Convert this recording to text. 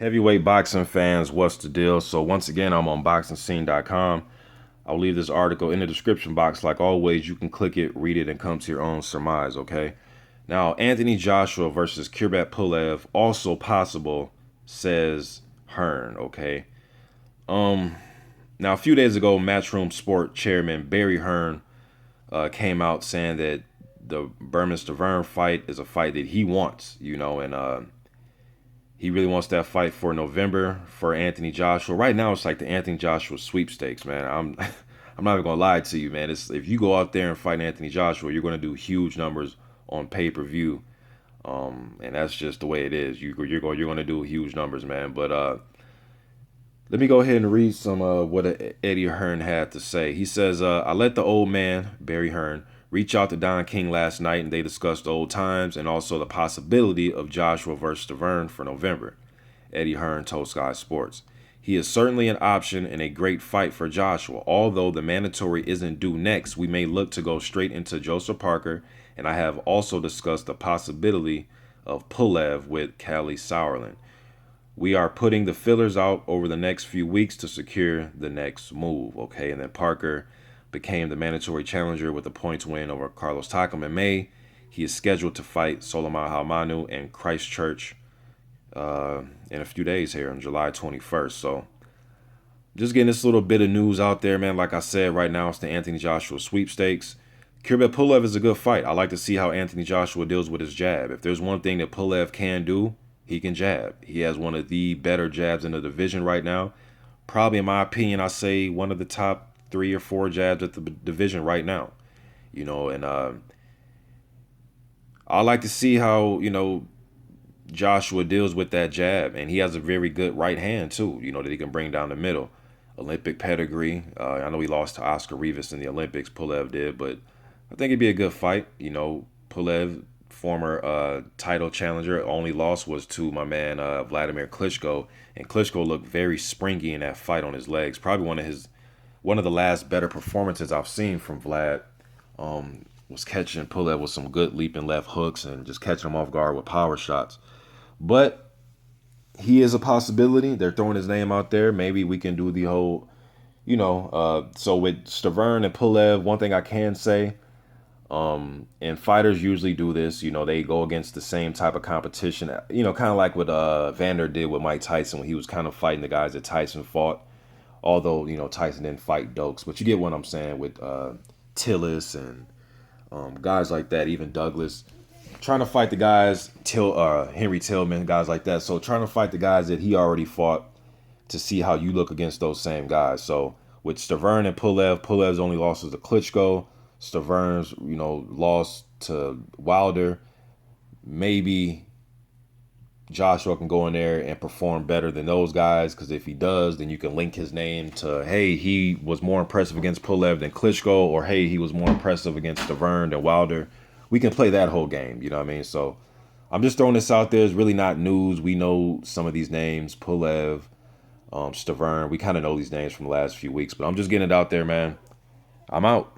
Heavyweight boxing fans, what's the deal? So once again, I'm on boxingscene.com. I'll leave this article in the description box. Like always, you can click it, read it, and come to your own surmise, okay? Now, Anthony Joshua versus Kubrat Pulev, also possible, says HEARN, okay? Um, Now, a few days ago, Matchroom Sport chairman Barry Hearn came out saying that the Berman Stavern fight is a fight that he wants, and he really wants that fight for November for Anthony Joshua. Right now, it's like the Anthony Joshua sweepstakes, man. I'm not even gonna lie to you, man. It's if you go out there and fight Anthony Joshua, you're gonna do huge numbers on pay-per-view, and that's just the way it is. You're gonna do huge numbers, man. But let me go ahead and read some what Eddie Hearn had to say. He says, I let the old man, Barry Hearn, reach out to Don King last night, and they discussed old times and also the possibility of Joshua versus Stavern for November. Eddie Hearn told Sky Sports. He is certainly an option and a great fight for Joshua. Although the mandatory isn't due next, we may look to go straight into Joseph Parker, and I have also discussed the possibility of Pulev with Callie Sauerland. We are putting the fillers out over the next few weeks to secure the next move, okay? And then Parker became the mandatory challenger with a points win over Carlos Takam in May. He is scheduled to fight Solomon Halmanu in Christchurch in a few days here on July 21st. So just getting this little bit of news out there, man. Like I said, right now it's the Anthony Joshua sweepstakes. Kubrat Pulev is a good fight. I like to see how Anthony Joshua deals with his jab. If there's one thing that Pulev can do, he can jab. He has one of the better jabs in the division right now. Probably, in my opinion, I say one of the top 3 or 4 jabs at the division right now. And I like to see how, Joshua deals with that jab. And he has a very good right hand, too, that he can bring down the middle. Olympic pedigree. I know he lost to Oscar Rivas in the Olympics, Pulev did, but I think it'd be a good fight. Pulev, former title challenger, only loss was to my man Vladimir Klitschko, and Klitschko looked very springy in that fight on his legs. Probably one of the last better performances I've seen from Vlad. Was catching Pulev with some good leaping left hooks and just catching him off guard with power shots. But he is a possibility. They're throwing his name out there. Maybe we can do the whole, so with Stavern and Pulev, one thing I can say, and fighters usually do this, they go against the same type of competition, kind of like what Vander did with Mike Tyson when he was kind of fighting the guys that Tyson fought. Although, Tyson didn't fight Dokes, but you get what I'm saying with Tillis and guys like that, even Douglas. Trying to fight the guys, Henry Tillman, guys like that. So trying to fight the guys that he already fought to see how you look against those same guys. So with Stavern and Pulev's only losses to Klitschko. Stavern's, lost to Wilder. Maybe Joshua can go in there and perform better than those guys, because if he does, then you can link his name to, hey, he was more impressive against Pulev than Klitschko, or hey, he was more impressive against Stavern than Wilder. We can play that whole game, you know what I mean? So I'm just throwing this out there. It's really not news. We know some of these names, Pulev, Stavern. We kind of know these names from the last few weeks, but I'm just getting it out there, man. I'm out.